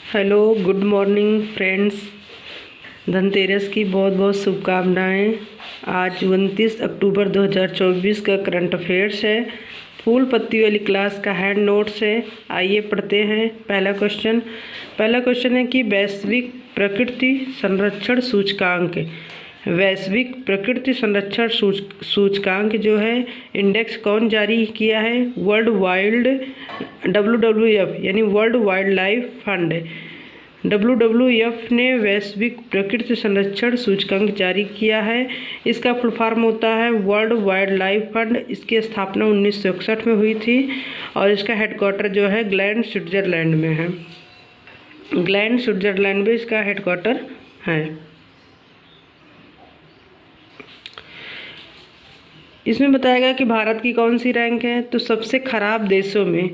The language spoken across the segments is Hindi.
Hello, good morning friends. Dhanteras की बहुत बहुत शुभकामनाएं। आज 29 अक्टूबर 2024 का करंट अफेयर्स है। फूल पत्ती वाली क्लास का हैंड नोट्स है। आइए पढ़ते हैं। पहला क्वेश्चन है कि वैश्विक प्रकृति संरक्षण सूचकांक, वैश्विक प्रकृति संरक्षण सूचकांक जो है इंडेक्स कौन जारी किया है? वर्ल्ड वाइल्ड WWF यानी world wild life fund, WWF ने वैश्विक प्रकृति संरक्षण सूचकांक जारी किया है। इसका फुल फॉर्म होता है वर्ल्ड वाइल्ड लाइफ फंड। इसकी स्थापना 1961 में हुई थी और इसका हेडक्वार्टर जो है ग्लैंड स्विट्ज़रलैंड में है। ग्लैंड स्विट्ज़रलैंड में इसका हेडक्वार्टर है। इसमें बताया गया कि भारत की कौन सी रैंक है, तो सबसे खराब देशों में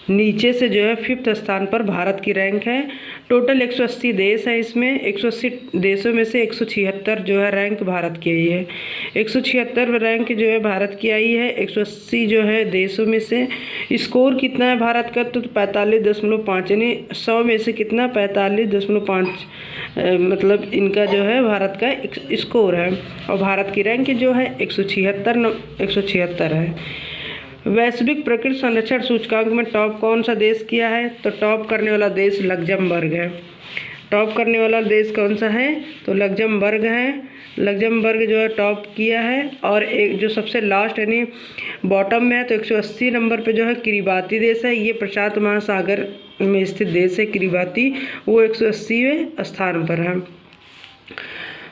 नीचे से जो है 5th स्थान पर भारत की रैंक है। टोटल 180 देश है। इसमें 180 देशों में से 176 जो है रैंक भारत की आई है। 176 रैंक जो है भारत की आई है 180 जो है देशों में से। स्कोर कितना है भारत का, तो 45.5 यानी 100 में से कितना 45.5 मतलब इनका जो है भारत का स्कोर है। और भारत की रैंक जो है 176 है। वैश्विक प्रकृति संरक्षण सूचकांक में टॉप कौन सा देश किया है, तो टॉप करने वाला देश लग्जमबर्ग है। टॉप करने वाला देश कौन सा है, तो लग्जमबर्ग है। लग्जमबर्ग जो है टॉप किया है। और एक जो सबसे लास्ट यानी बॉटम में है तो 180 नंबर पे जो है किरीबाती देश है। ये प्रशांत महासागर में स्थित देश है किरीबाती, वो 180वें स्थान पर है।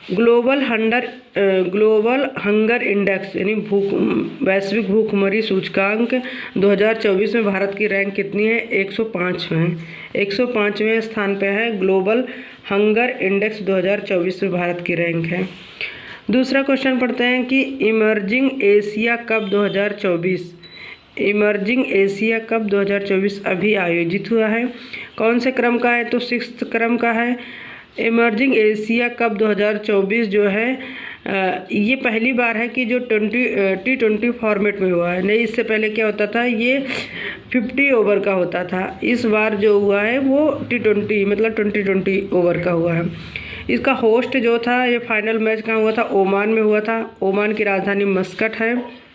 ग्लोबल हंगर इंडेक्स यानी वैश्विक भूखमरी सूचकांक 2024 में भारत की रैंक कितनी है? 105वें 105वें स्थान पे है। ग्लोबल हंगर इंडेक्स 2024 में भारत की रैंक है। दूसरा क्वेश्चन पढ़ते हैं कि emerging Asia cup 2024, emerging Asia cup 2024 अभी आयोजित हुआ है। कौन से क्रम का है, तो 6th क्रम का है। इमर्जिंग एशिया कप 2024 जो है ये पहली बार है कि जो T20 फॉर्मेट में हुआ है। नहीं, इससे पहले क्या होता था, ये 50 ओवर का होता था। इस बार जो हुआ है वो T20 मतलब 20 ओवर का हुआ है। इसका होस्ट जो था, ये फाइनल मैच कहाँ हुआ था? ओमान में हुआ था। ओमान की राजधानी मस्कट है।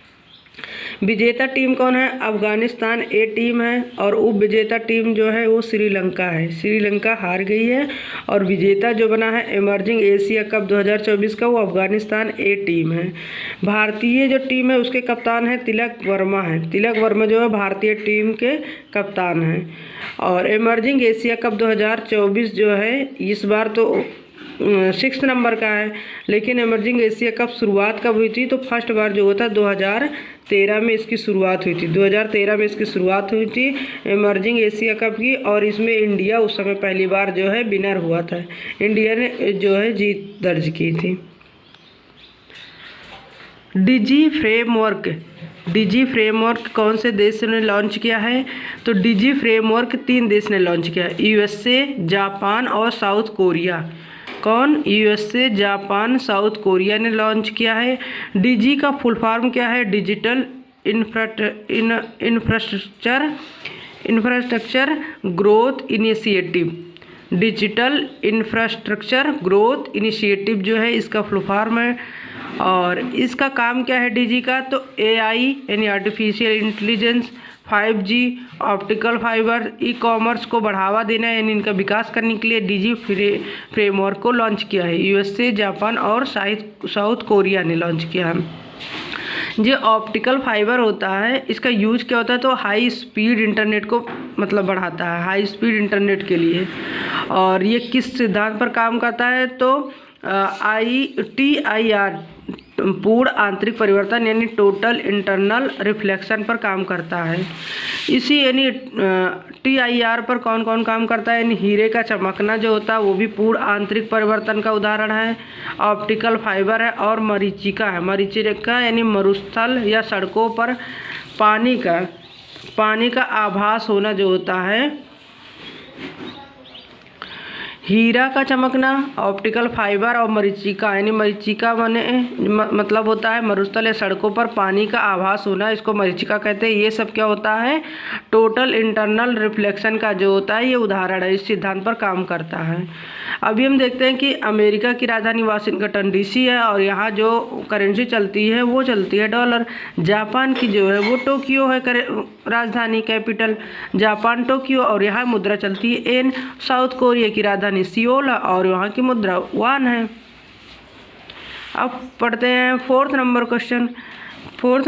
विजेता टीम कौन है? अफगानिस्तान ए टीम है। और उप विजेता टीम जो है वो श्रीलंका है। श्रीलंका हार गई है और विजेता जो बना है इमर्जिंग एशिया कप 2024 का वो अफगानिस्तान ए टीम है। भारतीय जो टीम है उसके कप्तान है तिलक वर्मा है। तिलक वर्मा जो है भारतीय टीम के कप्तान हैं। और इमर्जिंग एशिया कप 2024 जो है इस बार तो 6th नंबर का है। लेकिन इमर्जिंग एशिया कप शुरुआत कब हुई थी, तो फर्स्ट बार जो होता 2013 में इसकी शुरुआत हुई थी। 2013 में इसकी शुरुआत हुई थी इमर्जिंग एशिया कप की। और इसमें इंडिया उस समय पहली बार जो है विनर हुआ था। इंडिया ने जो है जीत दर्ज की थी। डिजी फ्रेमवर्क कौन से देश ने लॉन्च किया है, तो डिजी फ्रेमवर्क 3 देश ने लॉन्च किया है, USA, जापान और साउथ कोरिया। कौन? USA, जापान, साउथ कोरिया ने लॉन्च किया है। DG का फुल फॉर्म क्या है? Digital infrastructure growth initiative. Digital infrastructure growth initiative जो है इसका फुल फॉर्म है। और इसका काम क्या है DG का, तो AI यानी artificial intelligence, 5G, optical fibre, e-commerce को बढ़ावा देना है यानी इनका विकास करने के लिए DG फ्रेमवर्क को लॉन्च किया है। USA, जापान और साउथ कोरिया ने लॉन्च किया है। जो ऑप्टिकल फाइबर होता है इसका यूज क्या होता है, तो हाई स्पीड इंटरनेट को मतलब बढ़ाता है, हाई स्पीड इंटरनेट के लिए। और ये किस सिद्धांत पर काम करता है, तो TIR पूर्ण आंतरिक परिवर्तन यानी टोटल इंटरनल रिफ्लेक्शन पर काम करता है। इसी यानी TIR पर कौन कौन काम करता है, यानी हीरे का चमकना जो होता है वो भी पूर्ण आंतरिक परिवर्तन का उदाहरण है। ऑप्टिकल फाइबर है और मरीचिका है। मरीचिका यानी मरुस्थल या सड़कों पर पानी का आभास होना जो होता है। हीरा का चमकना, ऑप्टिकल फाइबर और मरीचिका यानी मरीचिका मतलब होता है मरुस्थल या सड़कों पर पानी का आभास होना, इसको मरीचिका कहते हैं। ये सब क्या होता है? टोटल इंटरनल रिफ्लेक्शन का जो होता है ये उदाहरण है, इस सिद्धांत पर काम करता है। अभी हम देखते हैं कि अमेरिका की राजधानी वाशिंगटन डीसी है और यहाँ जो करेंसी चलती है वो चलती है डॉलर। जापान की जो है वो टोक्यो है राजधानी, कैपिटल जापान टोक्यो, और यहाँ मुद्रा चलती है येन। साउथ कोरिया की राजधानी सियोल और वहाँ की मुद्रा वान है। अब पढ़ते हैं फोर्थ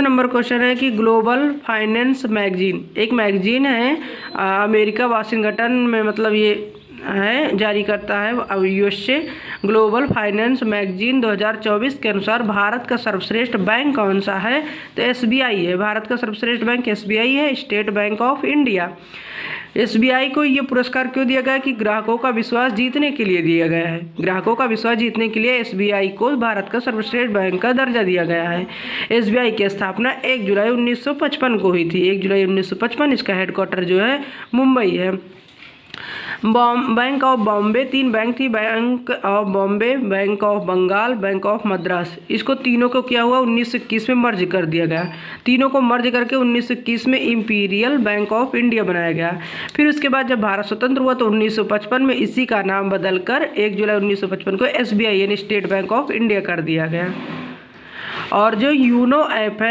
नंबर क्वेश्चन है कि ग्लोबल फाइनेंस मैगजीन, एक मैगजीन है अमेरिका वाशिंगटन में, मतलब ये है जारी करता है यूएस से। ग्लोबल फाइनेंस मैगजीन 2024 के अनुसार भारत का सर्वश्रेष्ठ बैंक कौन सा है? तो एसबीआई है। भारत का सर्वश्रेष्ठ बैंक एसबीआई है, state bank of India. SBI को ये पुरस्कार क्यों दिया गया कि ग्राहकों का विश्वास जीतने के लिए दिया गया है। ग्राहकों का विश्वास जीतने के लिए एसबीआई को भारत का सर्वश्रेष्ठ बैंक का दर्जा दिया गया है। एसबीआई की स्थापना 1 जुलाई 1955 को हुई थी। 1 जुलाई 1955 इसका हेडक्वार्टर जो है मुंबई है। बैंक ऑफ बॉम्बे 3 बैंक थी, bank of Bombay, bank of Bengal, bank of Madras. इसको तीनों को क्या हुआ 1921 में मर्ज कर दिया गया। तीनों को मर्ज करके 1921 में इंपीरियल बैंक ऑफ इंडिया बनाया गया। फिर उसके बाद जब भारत स्वतंत्र हुआ तो 1955 में इसी का नाम बदलकर 1 जुलाई 1955 को एसबीआई यानी स्टेट बैंक ऑफ इंडिया कर दिया गया। और जो योनो ऐप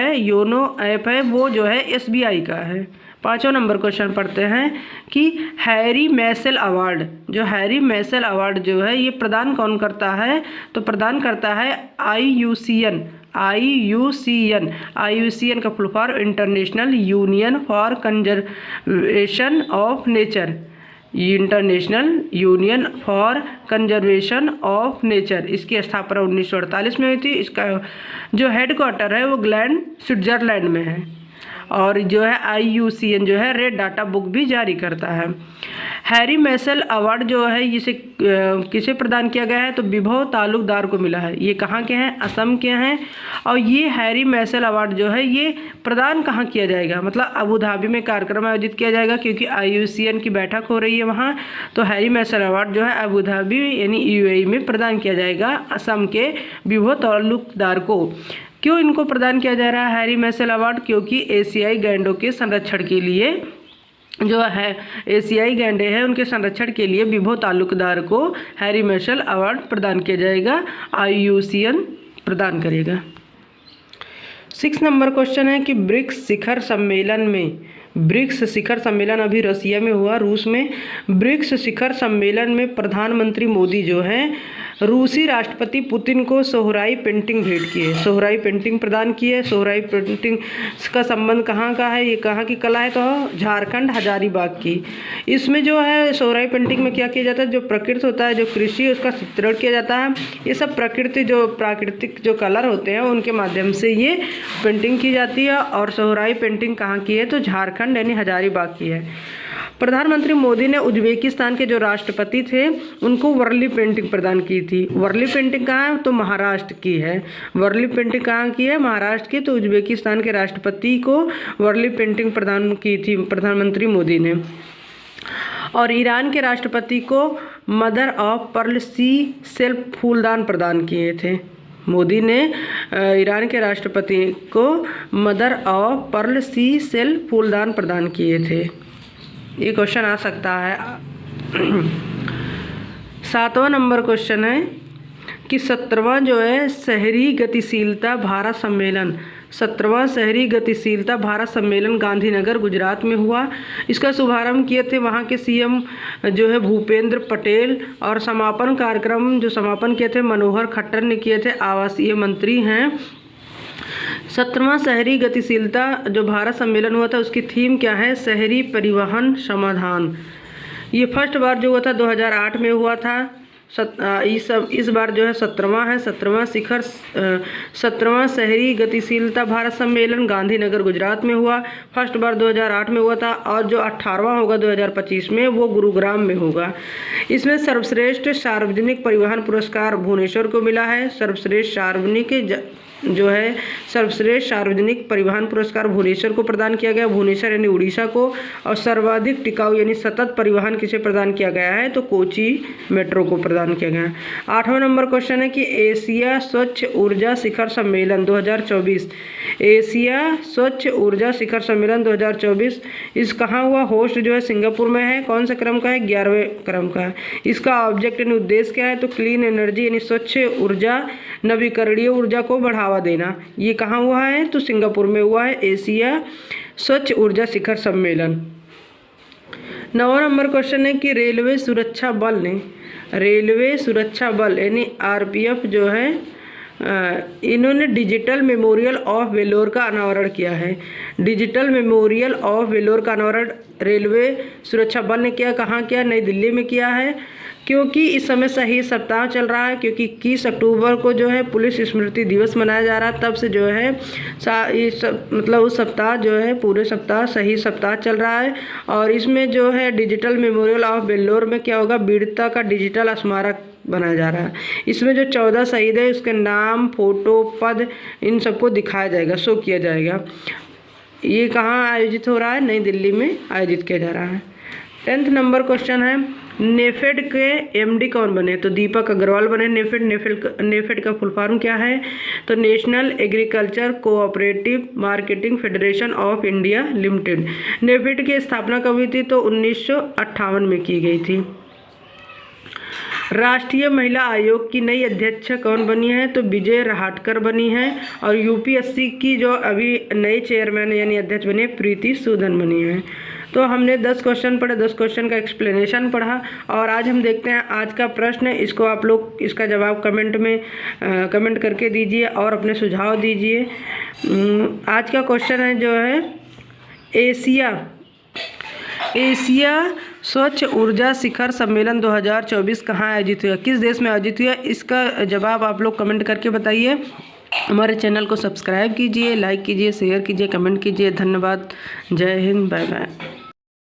है वो जो है एसबीआई का है। 5वां नंबर क्वेश्चन पढ़ते हैं कि हैरी मैसेल अवार्ड जो है ये प्रदान कौन करता है? तो प्रदान करता है IUCN का full form international union for conservation of nature. इसकी स्थापना 1948 में हुई थी। इसका जो हेडक्वार्टर है वो ग्लैंड स्विट्जरलैंड में है। और जो है IUCN जो है रेड डाटा बुक भी जारी करता है। हैरी मैसेल अवार्ड जो है इसे किसे प्रदान किया गया है? तो विभव तालुकदार को मिला है। ये कहाँ के हैं? असम के हैं। और ये हैरी मैसेल अवार्ड जो है ये प्रदान कहाँ किया जाएगा? मतलब अबू धाबी में कार्यक्रम आयोजित किया जाएगा, क्योंकि IUCN की बैठक हो रही है वहाँ। तो हैरी मैसेल अवार्ड जो है अबू धाबी यानी UAE में प्रदान किया जाएगा असम के विभव तालुकदार को। क्यों इनको प्रदान किया जा रहा है हैरी मैसेल अवार्ड? क्योंकि एशियाई गैंडों के संरक्षण के लिए जो है एशियाई गैंडे हैं उनके संरक्षण के लिए विभव तालुकदार को हैरी मैसेल अवार्ड प्रदान किया जाएगा, IUCN प्रदान करेगा। 6 नंबर क्वेश्चन है कि ब्रिक्स शिखर सम्मेलन अभी रसिया में हुआ, रूस में। ब्रिक्स शिखर सम्मेलन में प्रधानमंत्री मोदी जो हैं रूसी राष्ट्रपति पुतिन को सोहराई पेंटिंग भेंट की है, सोहराई पेंटिंग प्रदान की है। सोहराई पेंटिंग का संबंध कहाँ का है? ये कहाँ की कला है? तो झारखंड हजारीबाग की। इसमें जो है सोहराई पेंटिंग में क्या किया जाता है? जो प्रकृति होता है, जो कृषि है, उसका चित्रण किया जाता है। ये सब प्राकृतिक जो कलर होते हैं उनके माध्यम से ये पेंटिंग की जाती है। और सोहराई पेंटिंग कहाँ की है? तो झारखंड यानी हजारीबाग की है। प्रधानमंत्री मोदी ने उज्बेकिस्तान के जो राष्ट्रपति थे उनको वर्ली पेंटिंग प्रदान की थी। वर्ली पेंटिंग कहाँ है? तो महाराष्ट्र की है। वर्ली पेंटिंग कहाँ की है? महाराष्ट्र की। तो उज्बेकिस्तान के राष्ट्रपति को वर्ली पेंटिंग प्रदान की थी प्रधानमंत्री मोदी ने। और ईरान के राष्ट्रपति को mother of pearl sea shell फूलदान प्रदान किए थे। मोदी ने ईरान के राष्ट्रपति को mother of pearl sea shell फूलदान प्रदान किए थे। ये क्वेश्चन आ सकता है। 7वां नंबर क्वेश्चन है कि 17वां जो है शहरी गतिशीलता भारत सम्मेलन, 17वां शहरी गतिशीलता भारत सम्मेलन गांधीनगर गुजरात में हुआ। इसका शुभारंभ किए थे वहाँ के CM जो है भूपेंद्र पटेल। और समापन कार्यक्रम जो समापन किए थे मनोहर खट्टर ने किए थे, आवासीय मंत्री हैं। 17वां शहरी गतिशीलता जो भारत सम्मेलन हुआ था उसकी थीम क्या है? शहरी परिवहन समाधान। ये फर्स्ट बार जो हुआ था 2008 में हुआ था। इस बार जो है 17वां है। 17वां शहरी गतिशीलता भारत सम्मेलन गांधीनगर गुजरात में हुआ। फर्स्ट बार 2008 में हुआ था और जो 18वां होगा 2025 में वो गुरुग्राम में होगा। इसमें सर्वश्रेष्ठ सार्वजनिक परिवहन पुरस्कार भुवनेश्वर को मिला है। सर्वश्रेष्ठ जो है सर्वश्रेष्ठ सार्वजनिक परिवहन पुरस्कार भुवनेश्वर को प्रदान किया गया, भुवनेश्वर यानी उड़ीसा को। और सर्वाधिक टिकाऊ यानी सतत परिवहन किसे प्रदान किया गया है, तो कोची मेट्रो को प्रदान किया गया है। 8वां नंबर क्वेश्चन है कि एशिया स्वच्छ ऊर्जा शिखर सम्मेलन 2024, एशिया स्वच्छ ऊर्जा शिखर सम्मेलन 2024 इस कहाँ हुआ, होस्ट जो है सिंगापुर में है। कौन सा क्रम का है, 11वें क्रम का है। इसका ऑब्जेक्ट यानी उद्देश्य क्या है, तो क्लीन एनर्जी यानी स्वच्छ ऊर्जा, नवीकरणीय ऊर्जा को बढ़ावा देना। ये कहाँ हुआ है, तो सिंगापुर में हुआ है एशिया स्वच्छ ऊर्जा शिखर सम्मेलन। 9वां नंबर क्वेश्चन है कि रेलवे सुरक्षा बल ने, रेलवे सुरक्षा बल यानी आरपीएफ जो है इन्होंने डिजिटल मेमोरियल ऑफ वेलोर का अनावरण किया है। डिजिटल मेमोरियल ऑफ वेलोर का अनावरण रेलवे सुरक्षा बल ने किया, कहाँ किया, नई दिल्ली में किया है। क्योंकि इस समय शहीद सप्ताह चल रहा है, क्योंकि 21 अक्टूबर को जो है पुलिस स्मृति दिवस मनाया जा रहा है, तब से जो है मतलब उस सप्ताह जो है पूरे सप्ताह शहीद सप्ताह चल रहा है। और इसमें जो है डिजिटल मेमोरियल ऑफ वेल्लोर में क्या होगा, वीरता का डिजिटल स्मारक बनाया जा रहा है। इसमें जो 14 शहीद है उसके नाम, फोटो, पद इन सबको दिखाया जाएगा, शो किया जाएगा। ये कहाँ आयोजित हो रहा है, नई दिल्ली में आयोजित किया जा रहा है। 10th नंबर क्वेश्चन है नेफेड के एमडी कौन बने, तो दीपक अग्रवाल बने। नेफेड का फुल फॉर्म क्या है, तो national agriculture cooperative marketing federation of India limited. NAFED की स्थापना कब हुई थी, तो 1958 में की गई थी। राष्ट्रीय महिला आयोग की नई अध्यक्ष कौन बनी है, तो विजय रहाटकर बनी है। और यूपीएससी की जो अभी नए चेयरमैन यानी अध्यक्ष बनी है, प्रीति सूदन बनी है। तो हमने 10 क्वेश्चन पढ़े, 10 क्वेश्चन का एक्सप्लेनेशन पढ़ा। और आज हम देखते हैं आज का प्रश्न, इसको आप लोग इसका जवाब कमेंट में कमेंट करके दीजिए और अपने सुझाव दीजिए। आज का क्वेश्चन है जो है एशिया स्वच्छ ऊर्जा शिखर सम्मेलन 2024 कहाँ आयोजित हुआ, किस देश में आयोजित हुआ, इसका जवाब आप लोग कमेंट करके बताइए। हमारे चैनल को सब्सक्राइब कीजिए, लाइक कीजिए, शेयर कीजिए, कमेंट कीजिए। धन्यवाद। जय हिंद, बाय बाय।